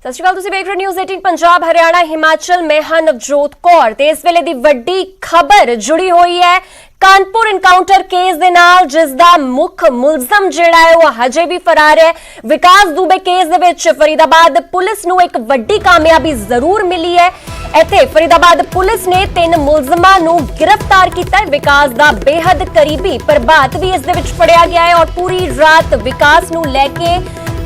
ਸਤਿ ਸ਼੍ਰੀ ਅਕਾਲ, ਤੁਸੀਂ ਵੇਖ ਰਹੇ ਨਿਊਜ਼ 18 ਪੰਜਾਬ। ਹਰਿਆਣਾ ਹਿਮਾਚਲ ਮੈਂ ਹਾਂ ਨਵਜੋਤ ਕੌਰ ਤੇ ਇਸ ਵੇਲੇ ਦੀ ਵੱਡੀ ਖਬਰ ਜੁੜੀ ਹੋਈ ਹੈ कानपुर एनकाउंटर केस दे नाल, जिस दा मुख मुलजम जिहड़ा है वो हजे भी फरार है। विकास दुबे केस दे विच फरीदाबाद पुलिस नूं एक वड्डी कामयाबी जरूर मिली है। इत्थे फरीदाबाद पुलिस ने 3 मुलजमां नूं गिरफ्तार कीता है। विकास दा बेहद करीबी प्रभात भी इस दे विच फड़िया गया है और पूरी रात विकास नूं लैके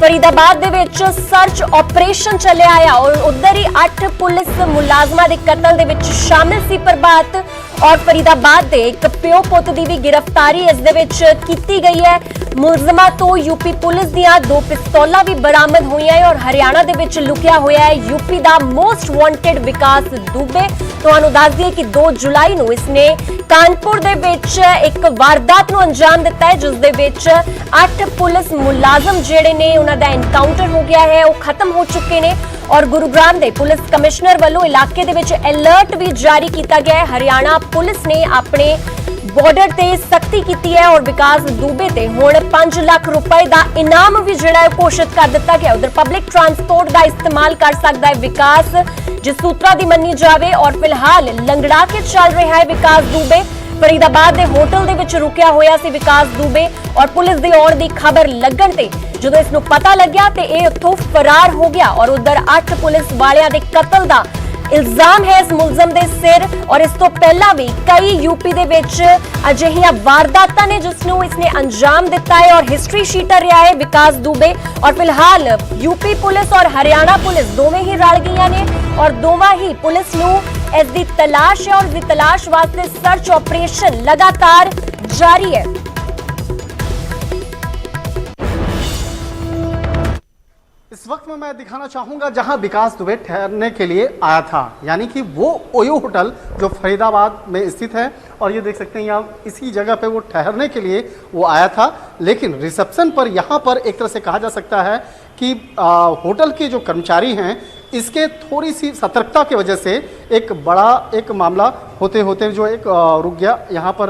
फरीदाबाद दे विच सर्च ऑपरेशन चलिया आया और उधर ही 8 पुलिस मुलाजमां दे कतल दे विच शामिल सी प्रभात और फरीदाबाद दे एक प्यो पुत दी भी गिरफ्तारी इस दे विच कीती गई है। मुलजमां तो यूपी पुलिस दियां 2 पिस्तौलां भी बरामद होईयां है और हरियाणा दे विच लुकिया होया है यूपी दा मोस्ट वांटेड विकास दुबे। तुहानूं दस दईए कि 2 जुलाई नूं इसने कानपुर दे विच एक वारदात नूं अंजाम दिता है जिस दे विच 8 पुलिस मुलाजम जिहड़े ने उन्हां दा एनकाउंटर हो गया है, वो खत्म हो चुके ने और गुरुग्राम दे पुलिस कमिश्नर वालों इलाके दे विच अलर्ट भी जारी किया गया है। हरियाणा पुलिस ने अपने बॉर्डर ते सख्ती की है और विकास दुबे ते हुण 5 लाख रुपए का इनाम भी जिहड़ा है घोषित कर दिता गया। उधर पब्लिक ट्रांसपोर्ट का इस्तेमाल कर सकता है विकास, जिस सूत्रा दी मन्नी जावे और फिलहाल लंगड़ा के चल रहा है विकास दुबे। फरीदाबाद के होटल दे विच रुकिया होया सी विकास दुबे और पुलिस दे आउण दी खबर लगन ते जदों इसनूं पता लग्या ते इह उत्थों फरार हो गया और उधर 8 पुलिस वालियां दे कतल दा इल्जाम है इस मुलजम दे सिर और इस तो पहला भी कई यूपी दे विच अजिहियां वारदातां ने जिसनूं इसने अंजाम दिता है और हिस्ट्री शीटर रहा है विकास दुबे। और फिलहाल यूपी पुलिस और हरियाणा पुलिस दोवें ही रल गईयां ने और दोवां ही पुलिस नूं इस दी तलाश है और इस दी तलाश वास्ते सर्च ऑपरेशन लगातार जारी है। इस वक्त में मैं दिखाना चाहूंगा जहां विकास दुबे ठहरने के लिए आया था, यानी कि वो ओयो होटल जो फरीदाबाद में स्थित है और ये देख सकते हैं यहाँ इसी जगह पे वो ठहरने के लिए वो आया था। लेकिन रिसेप्शन पर यहाँ पर एक तरह से कहा जा सकता है कि होटल के जो कर्मचारी हैं इसके थोड़ी सी सतर्कता की वजह से एक बड़ा एक मामला होते होते जो एक रुक गया। यहाँ पर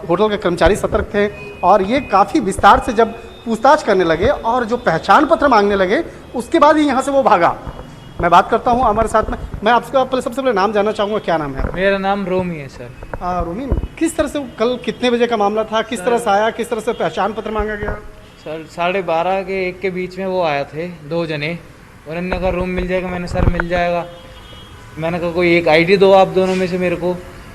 होटल के कर्मचारी सतर्क थे और ये काफ़ी विस्तार से जब पूछताछ करने लगे और जो पहचान पत्र मांगने लगे उसके बाद ही यहाँ से वो भागा। मैं बात करता हूँ हमारे साथ में, मैं आपका सबसे पहले नाम जानना चाहूँगा, क्या नाम है? मेरा नाम रोमी है सर। रोमी, किस तरह से कल कितने बजे का मामला था, किस तरह से आया, किस तरह से पहचान पत्र मांगा गया? सर 12:30 के 1 के बीच में वो आए थे 2 जने, उन्होंने कहा रूम मिल जाएगा। मैंने सर मिल जाएगा। मैंने कहा कोई एक आईडी दो आप दोनों में से मेरे को।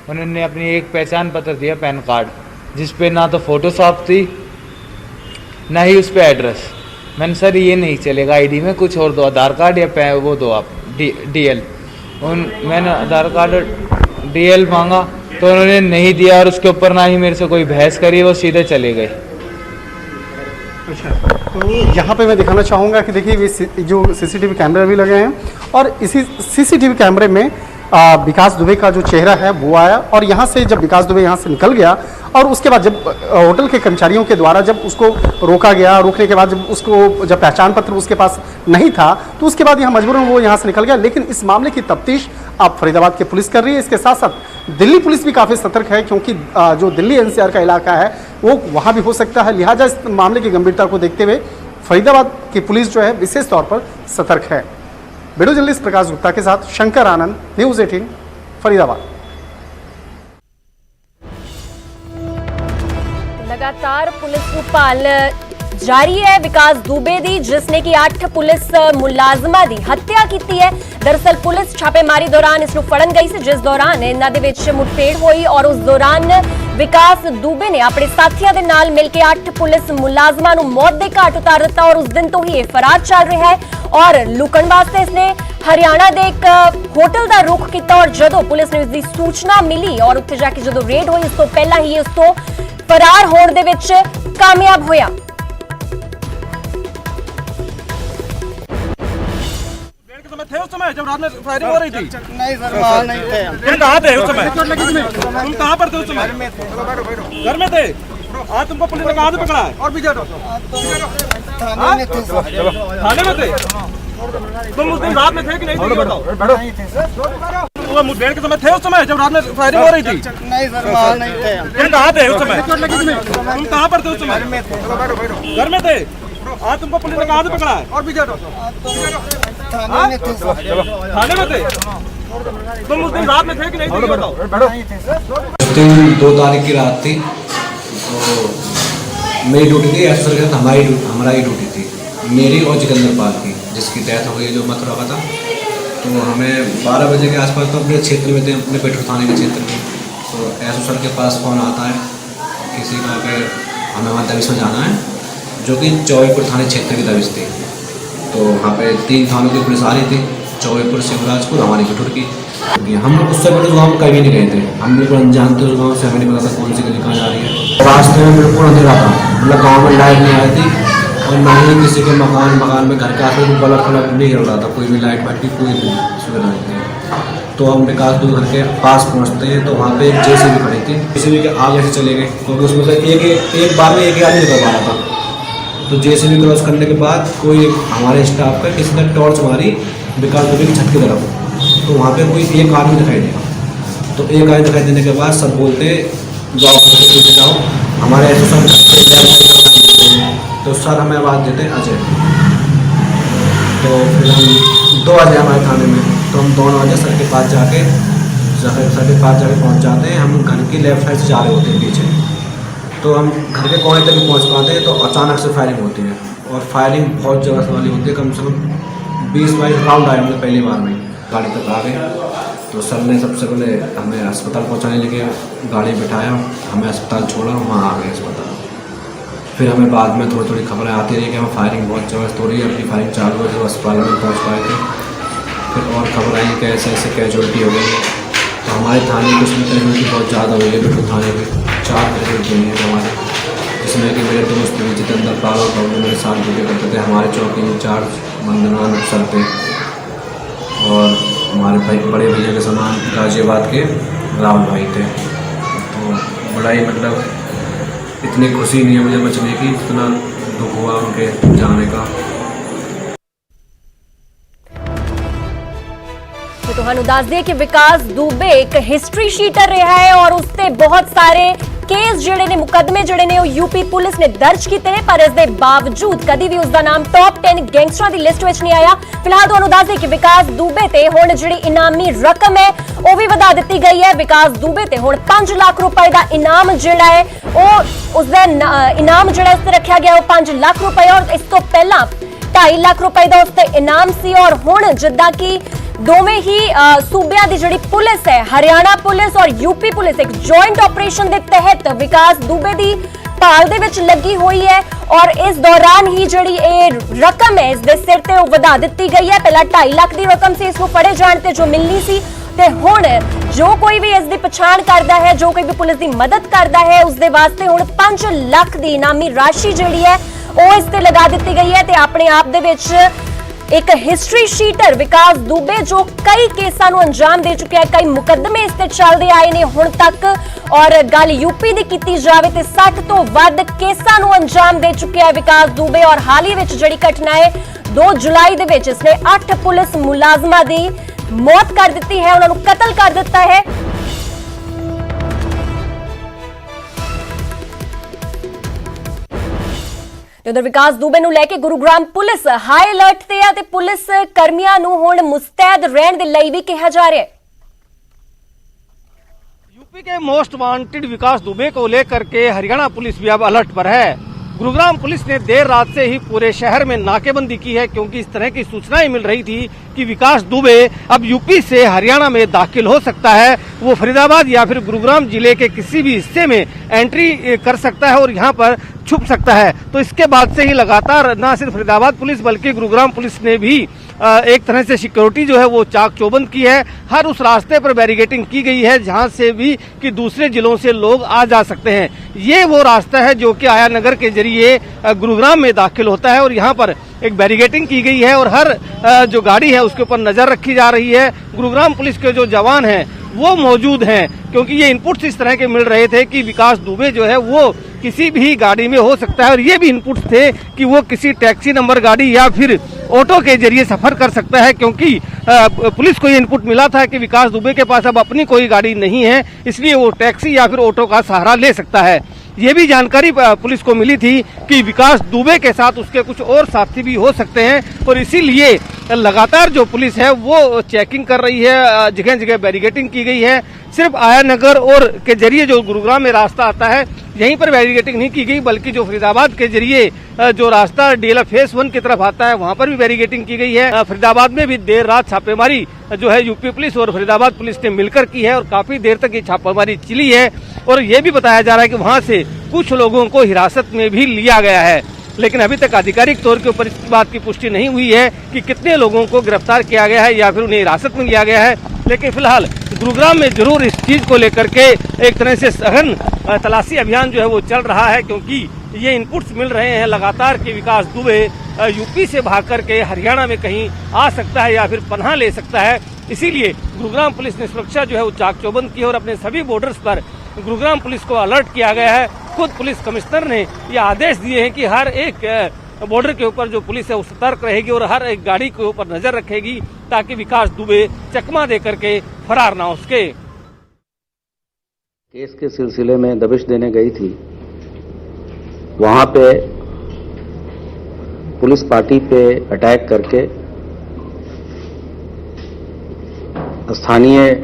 उन्होंने अपनी एक पहचान पत्र दिया, पैन कार्ड, जिस पे ना तो फोटोशॉप थी ना ही उस पर एड्रेस। मैंने सर ये नहीं चलेगा, आईडी में कुछ और दो, आधार कार्ड या वो दो आप डीएल। मैंने आधार कार्ड डीएल मांगा तो उन्होंने नहीं दिया और उसके ऊपर ना ही मेरे से कोई बहस करी, वो सीधे चले गए। अच्छा, तो यहाँ पे मैं दिखाना चाहूँगा कि देखिए जो सीसीटीवी कैमरे भी लगे हैं और इसी सीसीटीवी कैमरे में विकास दुबे का जो चेहरा है वो आया और यहाँ से जब विकास दुबे यहाँ से निकल गया और उसके बाद जब होटल के कर्मचारियों के द्वारा जब उसको रोका गया, रोकने के बाद जब पहचान पत्र उसके पास नहीं था तो उसके बाद यहाँ मजबूरन वो यहाँ से निकल गया। लेकिन इस मामले की तफ्तीश अब फरीदाबाद की पुलिस कर रही है। इसके साथ साथ दिल्ली पुलिस भी काफ़ी सतर्क है क्योंकि जो दिल्ली एनसीआर का इलाका है वो वहाँ भी हो सकता है। लिहाजा इस मामले की गंभीरता को देखते हुए फरीदाबाद की पुलिस जो है विशेष तौर पर सतर्क है। वीडियो जर्नलिस्ट प्रकाश गुप्ता के साथ शंकर आनंद, न्यूज़ 18 फरीदाबाद। लगातार पुलिस नूं भाल जारी है विकास दुबे दी, जिसने कि 8 पुलिस मुलाजमा दी हत्या की है। दरअसल पुलिस छापेमारी दौरान इसनूं फड़न गई सी, जिस दौरान इन्हां दे विच मुठभेड़ हुई और उस दौरान विकास दुबे ने अपने साथियों के नाल मिलकर 8 पुलिस मुलाजमां नूं मौत दे घाट उतार दिता और उस दिन तो ही फरार चल रहा है और लुकण वास्ते इसने हरियाणा दे एक होटल का रुख किया और जदों पुलिस ने इसकी सूचना मिली और उत्थे जाके जदों रेड हुई उस तो पहला ही उस तो फरार होने दे विच कामयाब होया। थे उस समय जब रात में फायरिंग हो रही थी? नहीं सर, वहाँ नहीं थे। तुम कहाँ थे उस समय? तुम कहाँ पर थे उस समय? घर में थे। आज तुमको पुलिस ने कहाँ से पकड़ा है? और भी जाओ। थाने में थे सर। थाने में थे? तुम उस दिन रात में थे कि नहीं थे? बताओ। नहीं थे सर। तुम मुठभेड़ के समय थे उस समय जब रात में फायरिंग हो रही थी? नहीं सर, वहाँ नहीं थे। तुम कहाँ थे उस समय? तुम कहाँ पर थे उस समय? घर में थे। आज तुमको पुलिस ने कहाँ से पकड़ा है? और भी जाओ। थाने में थे सर। थाने में थे? तुम उस दिन रात में थे कि नहीं थे, ये बताओ। नहीं थे सर। उस दिन 2 तारीख की रात थी, तो मेरी ड्यूटी थी एसओ के साथ हमारा ही ड्यूटी थी, मेरी और जितेंद्र पाल की, जिसकी डेथ हो गई जो मथुरा का था। तो हमें 12 बजे के आसपास तो अपने क्षेत्र में थे, अपने पेट्रोल थाने के क्षेत्र में। तो एसओ सर के पास फ़ोन आता है किसी का कि हमें वहाँ दबिश में जाना है, जो कि चौबेपुर थाने क्षेत्र की दबिश थी। तो वहाँ पे 3 थानों की पुलिस आ रही थी, चौबेपुर, शिवराजपुर, हमारी कठुर की। हम लोग उससे पहले उस गाँव में कभी नहीं गए थे, हम बिल्कुल अनजान थे उस गाँव से, हमें नहीं पता था कौन सी गली कहाँ जा रही है। रास्ते में बिल्कुल अंधेरा था, मतलब गाँव में लाइट नहीं आई थी, और ना ही किसी के मकान में घर के आस पास बल्ब नहीं जल रहा था, कोई भी लाइट वाइट की कोई भी सुविधा नहीं थी। तो हम विकास दूबे घर के पास पहुंचते हैं, तो वहाँ पे एक जेसीबी खड़ी थी, जेसीबी के आगे से चले गए, क्योंकि उसमें से एक बार में एक आदमी निकल पा रहा था। तो जेसीबी क्रॉस करने के बाद कोई हमारे स्टाफ का किसी ने टॉर्च मारी विकास दूबे की छत की तरफ, तो वहाँ पे कोई एक आदमी दिखाई दिया। तो एक आदमी दिखाई देने के बाद सब बोलते जाओ पीछे जाओ, हमारे ऐसे तो सर हमें आवाज़ देते अजय। तो फिर हम 2 बजे हमारे थाने में, तो हम दोनों बजे सर के पास जाके पहुंच जाते हैं। हम घर की लेफ्ट साइड से जा रहे होते हैं पीछे, तो हम घर के कोने तक पहुंच पाते हैं, तो अचानक से फायरिंग होती है, और फायरिंग बहुत जगह वाली होती है। कम से कम 20-22 राउंड आए हमने पहली बार में। गाड़ी तक आ गए, तो सर ने सबसे पहले हमें अस्पताल पहुँचाने लगे, गाड़ी बिठाया, हमें अस्पताल छोड़ा, वहाँ आ गए अस्पताल। फिर हमें बाद में थोड़ी खबरें आती रही कि हमें फायरिंग बहुत जबरदस्त हो रही है, अपनी फायरिंग चालू है, जो अस्पताल में पहुँच पाए थे। फिर और खबर आई कि ऐसे कैजुअलिटी हो गई है। तो हमारे थाने की उसमें कैजुअलिटी बहुत ज़्यादा हुई है, बिल्कुल थाने में 4 कैजुअलिटी हुई है हमारे, जिसमें कि मेरे दोस्त भी जितेंद्र पाल और बबलू मेरे साथ ड्यूटी करते थे, हमारे चौकी इंचार्ज मंदनान अफसर थे, और हमारे बड़े भैया के समान गाजियाबाद के राहुल भाई थे। तो बड़ा ही मतलब इतनी खुशी नहीं है मुझे बचने की, इतना दुख हुआ उनके जाने का। तो ਤੁਹਾਨੂੰ ਦੱਸ ਦਈਏ ਕਿ ਵਿਕਾਸ ਦੁਬੇ ਇੱਕ ਹਿਸਟਰੀ ਸ਼ੀਟਰ ਰਿਹਾ ਹੈ ਔਰ ਉਸ ਤੇ ਬਹੁਤ ਸਾਰੇ ਕੇਸ ਜਿਹੜੇ ਨੇ ਮੁਕੱਦਮੇ ਜਿਹੜੇ ਨੇ ਉਹ ਯੂਪੀ ਪੁਲਿਸ ਨੇ ਦਰਜ ਕੀਤੇ ਨੇ, ਪਰ ਇਸ ਦੇ ਬਾਵਜੂਦ ਕਦੀ ਵੀ ਉਸ ਦਾ ਨਾਮ ਟੌਪ 10 ਗੈਂਗਸਟਰਾਂ ਦੀ ਲਿਸਟ ਵਿੱਚ ਨਹੀਂ ਆਇਆ। ਫਿਲਹਾਲ ਤੁਹਾਨੂੰ ਦੱਸ ਦਈਏ ਕਿ ਵਿਕਾਸ ਦੁਬੇ ਤੇ ਹੁਣ ਜਿਹੜੀ ਇਨਾਮੀ ਰਕਮ ਹੈ ਉਹ ਵੀ ਵਧਾ ਦਿੱਤੀ ਗਈ ਹੈ। ਵਿਕਾਸ ਦੁਬੇ ਤੇ ਹੁਣ 5 ਲੱਖ ਰੁਪਏ ਦਾ ਇਨਾਮ ਜਿਹੜਾ ਹੈ ਉਹ ਉਸਦਾ ਇਨਾਮ ਜਿਹੜਾ ਇਸ ਤੇ ਰੱਖਿਆ ਗਿਆ ਉਹ 5 ਲੱਖ ਰੁਪਏ, ਔਰ ਇਸ ਤੋਂ ਪਹਿਲਾਂ 2.5 ਲੱਖ ਰੁਪਏ ਦਾ ਉਸ ਤੇ ਇਨਾਮ ਸੀ। ਔਰ ਹੁਣ ਜਿੱਦਾਂ ਕਿ ਦੋਵੇਂ ਹੀ ਸੂਬਿਆਂ ਦੀ ਜਿਹੜੀ ਪੁਲਿਸ ਹੈ, ਹਰਿਆਣਾ ਪੁਲਿਸ ਔਰ ਯੂਪੀ ਪੁਲਿਸ, ਇੱਕ ਜੁਆਇੰਟ ਆਪਰੇਸ਼ਨ ਦੇ ਤਹਿਤ ਵਿਕਾਸ ਦੁਬੇ ਦੀ ਭਾਲ ਦੇ ਵਿੱਚ ਲੱਗੀ ਹੋਈ ਹੈ, ਔਰ ਇਸ ਦੌਰਾਨ ਹੀ ਜਿਹੜੀ ਇਹ ਰਕਮ ਹੈ ਇਸ ਦੇ ਸਿਰ ਤੇ ਉਹ ਵਧਾ ਦਿੱਤੀ ਗਈ ਹੈ। ਪਹਿਲਾਂ 2.5 ਲੱਖ ਦੀ ਰਕਮ ਸੀ ਇਸ ਨੂੰ ਫੜੇ ਜਾਣ ਤੇ ਜੋ ਮਿਲਣੀ ਸੀ, ਤੇ ਹੁਣ ਜੋ ਕੋਈ ਵੀ ਇਸ ਦੀ ਪਛਾਣ ਕਰਦਾ ਹੈ, ਜੋ ਕੋਈ ਵੀ ਪੁਲਿਸ ਦੀ ਮਦਦ ਕਰਦਾ ਹੈ, ਉਸ ਦੇ ਵਾਸਤੇ ਹੁਣ 5 ਲੱਖ ਦੀ ਇਨਾਮੀ ਰਾਸ਼ੀ ਜਿਹੜੀ ਹੈ ਉਹ ਇਸ ਤੇ ਲਗਾ ਦਿੱਤੀ ਗਈ ਹੈ। ਤੇ ਆਪਣੇ ਆਪ ਦੇ ਵਿੱਚ ਇੱਕ ਹਿਸਟਰੀ ਸ਼ੀਟਰ ਵਿਕਾਸ ਦੁਬੇ ਜੋ ਕਈ ਕੇਸਾਂ ਨੂੰ ਅੰਜਾਮ ਦੇ ਚੁੱਕਿਆ ਹੈ, ਕਈ ਮੁਕੱਦਮੇ ਇਸ ਤੇ ਚੱਲਦੇ ਆਏ ਨੇ ਹੁਣ ਤੱਕ, ਔਰ ਗੱਲ ਯੂਪੀ ਦੀ ਕੀਤੀ ਜਾਵੇ ਤੇ 60 ਤੋਂ ਵੱਧ ਕੇਸਾਂ ਨੂੰ ਅੰਜਾਮ ਦੇ ਚੁੱਕਿਆ ਹੈ ਵਿਕਾਸ ਦੁਬੇ। ਔਰ ਹਾਲ ਹੀ ਵਿੱਚ ਜਿਹੜੀ ਘਟਨਾ ਹੈ 2 ਜੁਲਾਈ ਦੇ ਵਿੱਚ ਇਸਨੇ 8 ਪੁਲਿਸ ਮੁਲਾਜ਼ਮਾਂ ਦੀ ਮੌਤ ਕਰ ਦਿੱਤੀ ਹੈ, ਉਹਨਾਂ ਨੂੰ ਕਤਲ ਕਰ ਦਿੱਤਾ ਹੈ। ਉਧਰ ਵਿਕਾਸ ਦੁਬੇ ਨੂੰ ਲੈ ਕੇ ਗੁਰੂਗ੍ਰਾਮ ਪੁਲਿਸ ਹਾਈ ਅਲਰਟ ਤੇ ਹੈ ਤੇ ਪੁਲਿਸ ਕਰਮੀਆਂ ਨੂੰ ਹੁਣ ਮੁਸਤੈਦ ਰਹਿਣ ਦੇ ਲਈ ਵੀ ਕਿਹਾ ਜਾ ਰਿਹਾ ਹੈ। यूपी के मोस्ट वांटेड विकास दुबे को लेकर के हरियाणा पुलिस भी अब अलर्ट पर है। गुरुग्राम पुलिस ने देर रात से ही पूरे शहर में नाकेबंदी की है, क्योंकि इस तरह की सूचनाएं मिल रही थी कि विकास दुबे अब यूपी से हरियाणा में दाखिल हो सकता है। वो फरीदाबाद या फिर गुरुग्राम जिले के किसी भी हिस्से में एंट्री कर सकता है और यहाँ पर छुप सकता है। तो इसके बाद से ही लगातार न सिर्फ फरीदाबाद पुलिस बल्कि गुरुग्राम पुलिस ने भी एक तरह से सिक्योरिटी जो है वो चाक चौबंद की है। हर उस रास्ते पर बैरिकेडिंग की गई है जहां से भी कि दूसरे जिलों से लोग आ जा सकते हैं। ये वो रास्ता है जो कि आया नगर के जरिए गुरुग्राम में दाखिल होता है और यहाँ पर एक बैरिकेडिंग की गई है और हर जो गाड़ी है उसके ऊपर नजर रखी जा रही है। गुरुग्राम पुलिस के जो जवान हैं वो मौजूद हैं, क्योंकि ये इनपुट्स इस तरह के मिल रहे थे कि विकास दुबे जो है वो किसी भी गाड़ी में हो सकता है, और ये भी इनपुट्स थे कि वो किसी टैक्सी नंबर गाड़ी या फिर ऑटो के जरिए सफर कर सकता है, क्योंकि पुलिस को ये इनपुट मिला था कि विकास दुबे के पास अब अपनी कोई गाड़ी नहीं है, इसलिए वो टैक्सी या फिर ऑटो का सहारा ले सकता है। ये भी जानकारी पुलिस को मिली थी कि विकास दुबे के साथ उसके कुछ और साथी भी हो सकते हैं, और इसीलिए लगातार जो पुलिस है वो चेकिंग कर रही है, जगह जगह बैरिकेडिंग की गई है। सिर्फ आया नगर और के जरिए जो गुरुग्राम में रास्ता आता है यहीं पर बैरिकेडिंग नहीं की गई, बल्कि जो फरीदाबाद के जरिए जो रास्ता डीएलएफ फेस 1 की तरफ आता है वहां पर भी बैरिकेडिंग की गई है। फरीदाबाद में भी देर रात छापेमारी जो है यूपी पुलिस और फरीदाबाद पुलिस ने मिलकर की है और काफी देर तक ये छापेमारी चली है। और ये भी बताया जा रहा है कि वहां से कुछ लोगों को हिरासत में भी लिया गया है, लेकिन अभी तक आधिकारिक तौर के ऊपर इस बात की पुष्टि नहीं हुई है कि कितने लोगों को गिरफ्तार किया गया है या फिर उन्हें हिरासत में लिया गया है। लेकिन फिलहाल गुरुग्राम में जरूर इस चीज को लेकर के एक तरह से सघन तलाशी अभियान जो है वो चल रहा है, क्योंकि ये इनपुट्स मिल रहे हैं लगातार कि विकास दुबे यूपी से भाग करके हरियाणा में कहीं आ सकता है या फिर पनाह ले सकता है। इसीलिए गुरुग्राम पुलिस ने सुरक्षा जो है वो चाक चौबंद की और अपने सभी बॉर्डर्स पर गुरुग्राम पुलिस को अलर्ट किया गया है। खुद पुलिस कमिश्नर ने ये आदेश दिए हैं कि हर एक बॉर्डर के ऊपर जो पुलिस है वो सतर्क रहेगी और हर एक गाड़ी के ऊपर नजर रखेगी ताकि विकास दुबे चकमा दे करके फरार ना हो सके। केस के सिलसिले में दबिश देने गई थी, वहां पे पुलिस पार्टी पे अटैक करके स्थानीय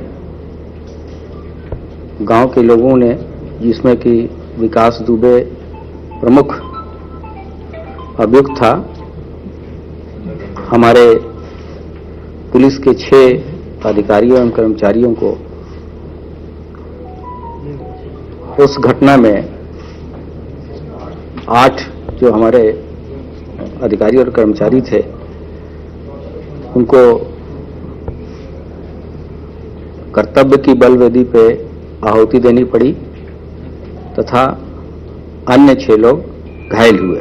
गांव के लोगों ने, जिसमें कि विकास दुबे प्रमुख अभियुक्त था, हमारे पुलिस के 6 अधिकारियों एवं कर्मचारियों को उस घटना में 8 जो हमारे अधिकारी और कर्मचारी थे उनको कर्तव्य की बलवेदी पे आहुति देनी पड़ी तथा अन्य 6 लोग घायल हुए।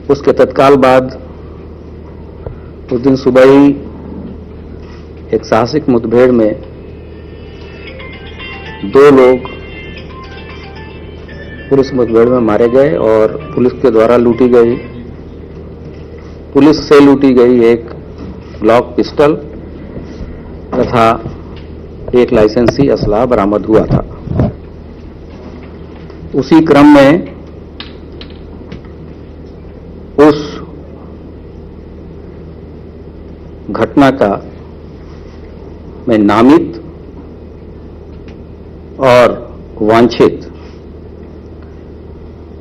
उसके तत्काल बाद उस दिन सुबह ही एक साहसिक मुठभेड़ में 2 लोग पुलिस मुठभेड़ में मारे गए और पुलिस के द्वारा पुलिस से लूटी गई एक ग्लॉक पिस्टल तथा एक लाइसेंसी असला बरामद हुआ था। उसी क्रम में उस घटना का में नामित और वांछित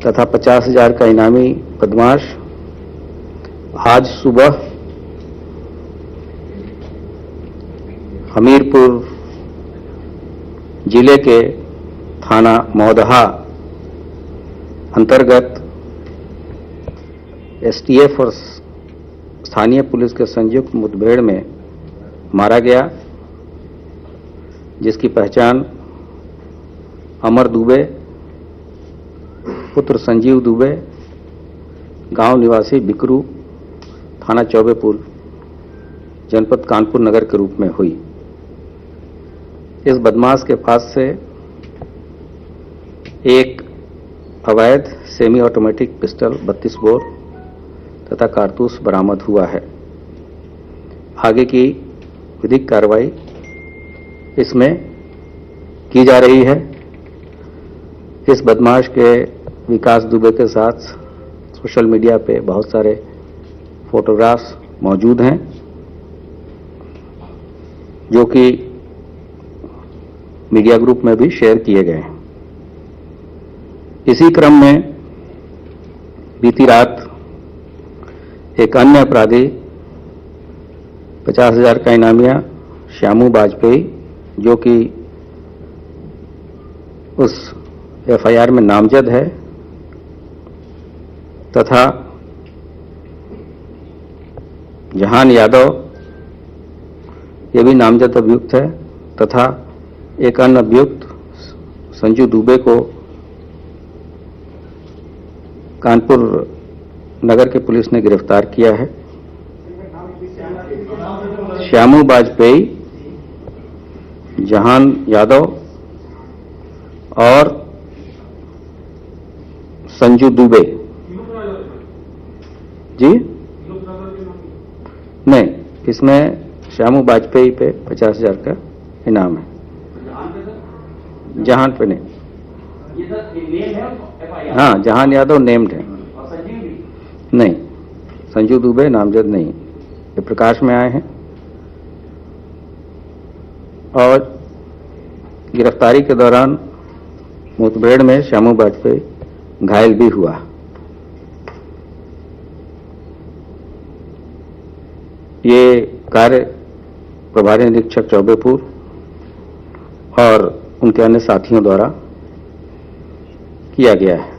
तथा 50,000 का इनामी बदमाश आज सुबह हमीरपुर जिले के थाना मौदहा अंतर्गत एसटीएफ और स्थानीय पुलिस के संयुक्त मुठभेड़ में मारा गया, जिसकी पहचान अमर दुबे पुत्र संजीव दुबे गांव निवासी बिकरू थाना चौबेपुर जनपद कानपुर नगर के रूप में हुई। इस बदमाश के पास से एक अवैध सेमी ऑटोमेटिक पिस्टल 32 बोर तथा कारतूस बरामद हुआ है। आगे की विधिक कार्रवाई इसमें की जा रही है। इस बदमाश के विकास दुबे के साथ सोशल मीडिया पे बहुत सारे फोटोग्राफ्स मौजूद हैं जो कि मीडिया ग्रुप में भी शेयर किए गए हैं। इसी क्रम में बीती रात एक अन्य अपराधी 50,000 का इनामिया श्यामू बाजपेयी, जो कि उस एफआईआर में नामजद है, तथा जहान यादव ये भी नामजद अभियुक्त है, तथा एक अन्य अभियुक्त संजू दुबे को कानपुर नगर के पुलिस ने गिरफ्तार किया है। श्यामू बाजपेयी, जहान यादव और संजू दुबे जी नहीं, इसमें श्यामू बाजपेयी पे 50,000 का इनाम है, जहान पे नहीं। हाँ, जहान यादव नेम्ड है नहीं, संजू दुबे नामजद नहीं, ये प्रकाश में आए हैं और गिरफ्तारी के दौरान मुठभेड़ में श्यामू वाजपेयी घायल भी हुआ। ये कार्य प्रभारी निरीक्षक चौबेपुर और उनके अन्य साथियों द्वारा किया गया है।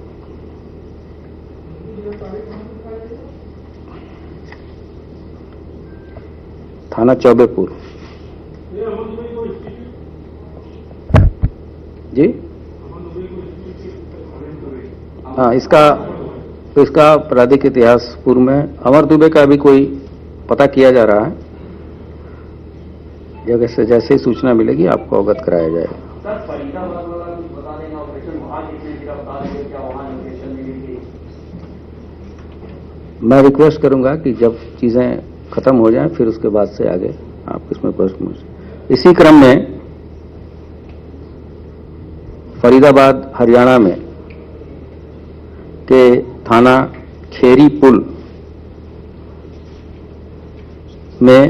थाना चौबेपुर। जी हाँ, इसका आपराधिक इतिहास पूर्व में अमर दुबे का भी कोई पता किया जा रहा है। जगह से जैसे ही सूचना मिलेगी आपको अवगत कराया जाएगा। मैं रिक्वेस्ट करूंगा कि जब चीजें खत्म हो जाएं फिर उसके बाद से आगे आप इसमें प्रश्न पूछें। इसी क्रम में फरीदाबाद हरियाणा में के थाना खेरी पुल में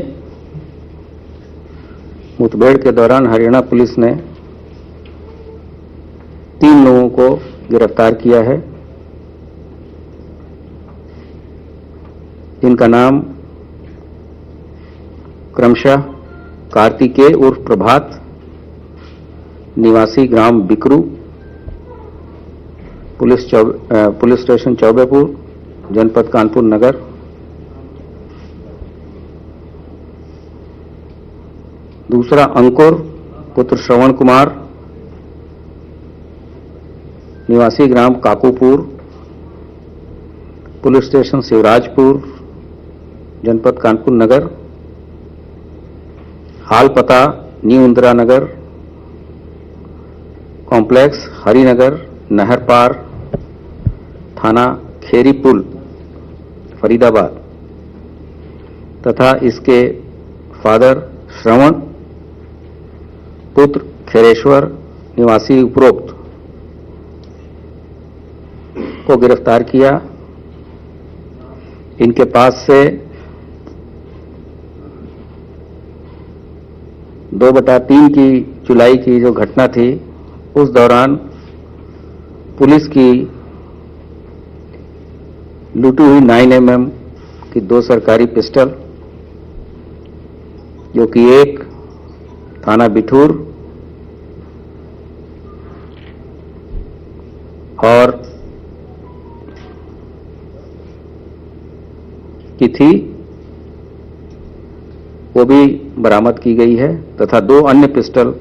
मुठभेड़ के दौरान हरियाणा पुलिस ने 3 लोगों को गिरफ्तार किया है, जिनका नाम क्रमशः कार्तिकेय उर्फ प्रभात निवासी ग्राम बिकरू, पुलिस स्टेशन चौबेपुर, जनपद कानपुर नगर, दूसरा अंकुर पुत्र श्रवण कुमार निवासी ग्राम काकूपुर, पुलिस स्टेशन शिवराजपुर, जनपद कानपुर नगर, हाल पता न्यू इंदिरा नगर कॉम्प्लेक्स हरिनगर नहर पार, थाना खेरी पुल फरीदाबाद, तथा इसके फादर श्रवण पुत्र खैरेश्वर निवासी उपरोक्त को गिरफ्तार किया। इनके पास से 2/3 की जुलाई की जो घटना थी उस दौरान पुलिस की लूटी हुई 9mm की 2 सरकारी पिस्टल, जो कि एक थाना बिठूर और की थी, वो भी बरामद की गई है, तथा 2 अन्य पिस्टल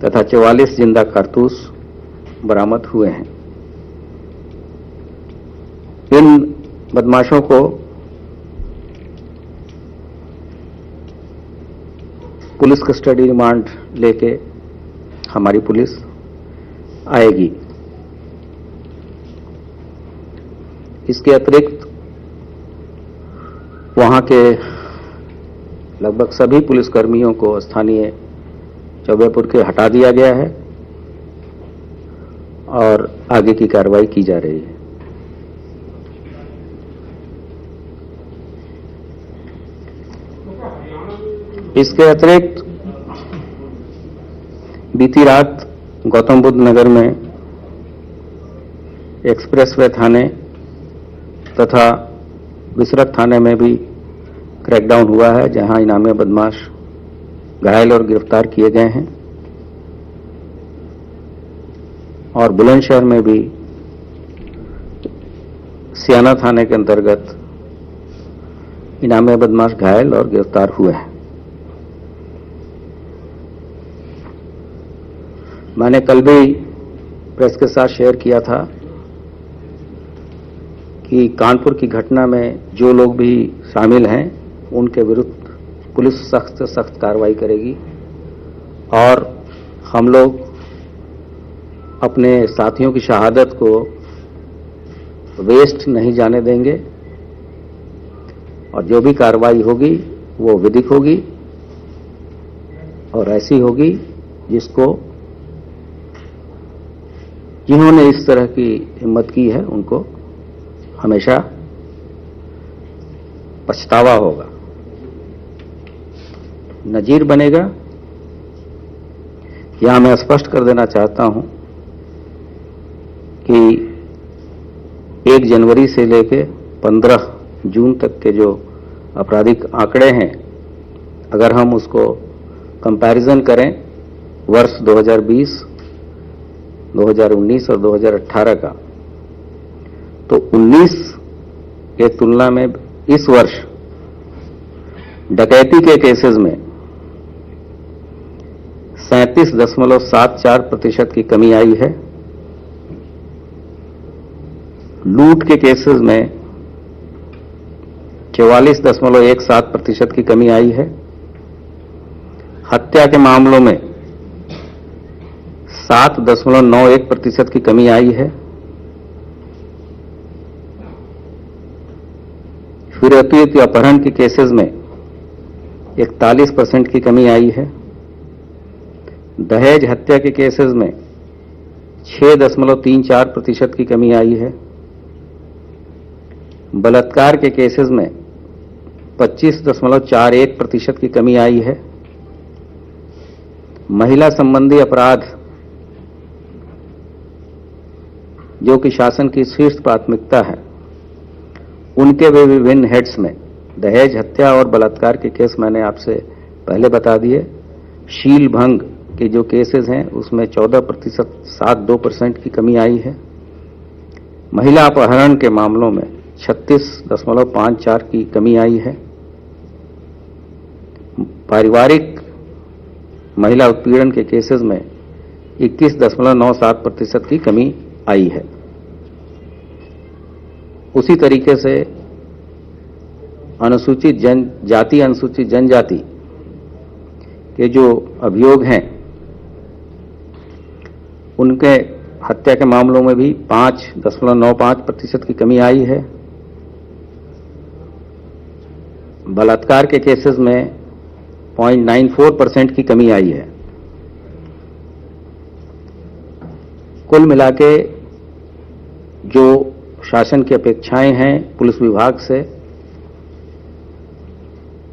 तथा 44 जिंदा कारतूस बरामद हुए हैं। इन बदमाशों को पुलिस कस्टडी रिमांड लेके हमारी पुलिस आएगी। इसके अतिरिक्त वहां के लगभग सभी पुलिसकर्मियों को स्थानीय चौबेपुर के हटा दिया गया है और आगे की कार्रवाई की जा रही है। इसके अतिरिक्त बीती रात गौतम बुद्ध नगर में एक्सप्रेसवे थाने तथा विसरक थाने में भी क्रैकडाउन हुआ है, जहां इनामी बदमाश घायल और गिरफ्तार किए गए हैं। और बुलंदशहर में भी सियाना थाने के अंतर्गत इनामी बदमाश घायल और गिरफ्तार हुए हैं। मैंने कल भी प्रेस के साथ शेयर किया था कि कानपुर की घटना में जो लोग भी शामिल हैं उनके विरुद्ध पुलिस सख्त से सख्त कार्रवाई करेगी और हम लोग अपने साथियों की शहादत को वेस्ट नहीं जाने देंगे और जो भी कार्रवाई होगी वो विधिक होगी और ऐसी होगी जिन्होंने इस तरह की हिम्मत की है उनको हमेशा पछतावा होगा, नजीर बनेगा। यहां मैं स्पष्ट कर देना चाहता हूं कि 1 जनवरी से लेकर 15 जून तक के जो आपराधिक आंकड़े हैं, अगर हम उसको कंपैरिजन करें वर्ष 2020, 2019 और 2018 का, तो 19 के तुलना में इस वर्ष डकैती के केसेस में 37.74% की कमी आई है। लूट के केसेस में 44.17% की कमी आई है। हत्या के मामलों में 7.91% की कमी आई है। फिरौती अपहरण के केसेस में 41% की कमी आई है। दहेज हत्या के केसेस में 6.34% की कमी आई है। बलात्कार के केसेस में 25.41% की कमी आई है। महिला संबंधी अपराध, जो कि शासन की शीर्ष प्राथमिकता है, उनके भी विभिन्न हेड्स में दहेज हत्या और बलात्कार के केस मैंने आपसे पहले बता दिए। शील भंग के जो केसेस हैं उसमें 14.72% की कमी आई है। महिला अपहरण के मामलों में 36.54 की कमी आई है। पारिवारिक महिला उत्पीड़न के केसेस में 21.97% की कमी आई है। उसी तरीके से अनुसूचित जाति अनुसूचित जनजाति के जो अभियोग हैं, उनके हत्या के मामलों में भी 5.95% की कमी आई है। बलात्कार के केसेस में 0.94% की कमी आई है। कुल मिलाके जो शासन की अपेक्षाएं हैं पुलिस विभाग से,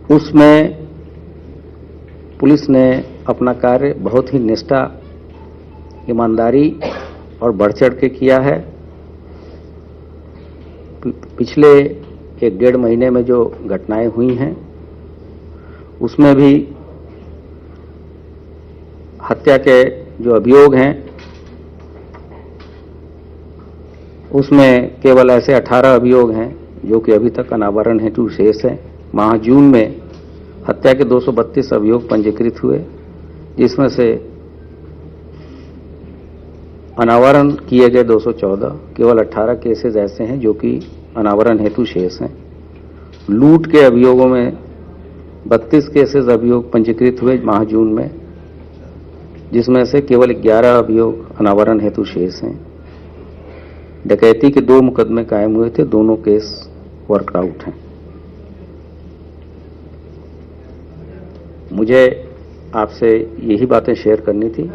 उसमें पुलिस ने अपना कार्य बहुत ही निष्ठा, ईमानदारी और बढ़-चढ़ के किया है। पिछले 1-1.5 महीने में जो घटनाएं हुई हैं, उसमें भी हत्या के जो अभियोग हैं, उसमें केवल ऐसे 18 अभियोग हैं जो कि अभी तक अनावरण हेतु शेष हैं। माह जून में हत्या के 232 अभियोग पंजीकृत हुए, जिसमें से अनावरण किए गए 214, केवल 18 केसेस ऐसे हैं जो कि अनावरण हेतु शेष हैं। लूट के अभियोगों में 32 केसेस अभियोग पंजीकृत हुए माह जून में, जिसमें से केवल 11 अभियोग अनावरण हेतु शेष हैं। डकैती के 2 मुकदमे कायम हुए थे, दोनों केस वर्कआउट हैं। मुझे आपसे यही बातें शेयर करनी थी।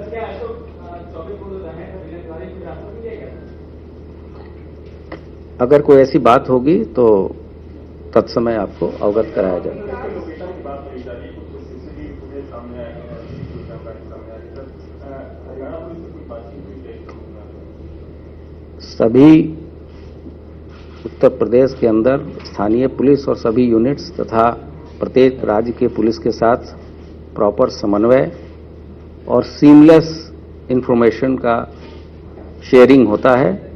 अगर कोई ऐसी बात होगी तो तत्समय आपको अवगत कराया जाएगा। सभी उत्तर प्रदेश के अंदर स्थानीय पुलिस और सभी यूनिट्स तथा प्रत्येक राज्य के पुलिस के साथ प्रॉपर समन्वय और सीमलेस इंफॉर्मेशन का शेयरिंग होता है,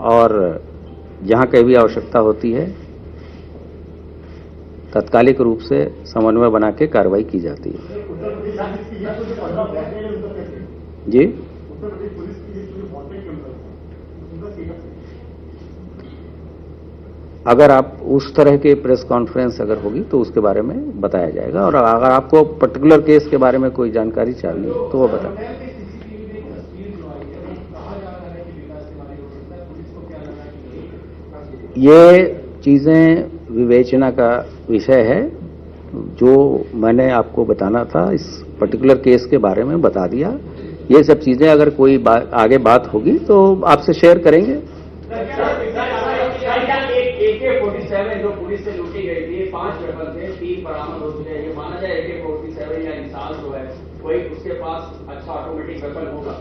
और जहां कहीं भी आवश्यकता होती है तात्कालिक रूप से समन्वय बना के कार्रवाई की जाती है। जी, अगर आप उस तरह के प्रेस कॉन्फ्रेंस अगर होगी तो उसके बारे में बताया जाएगा, और अगर आपको पर्टिकुलर केस के बारे में कोई जानकारी चाहिए तो वो बताएं। ये चीजें विवेचना का विषय है। जो मैंने आपको बताना था इस पर्टिकुलर केस के बारे में बता दिया। ये सब चीजें अगर कोई आगे बात होगी तो आपसे शेयर करेंगे। AK-47 जो पुलिस से तीर बरामद हो चुके हैं। ये माना जाए AK-47 या इंसान जो है कोई उसके पास अच्छा ऑटोमेटिक वेपन होगा।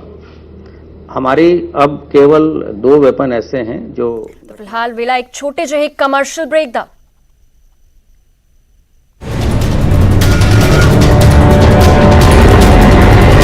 हमारी अब केवल 2 वेपन ऐसे हैं जो फिलहाल वेला एक छोटे ਜਿਹੇ कमर्शियल ब्रेक दा।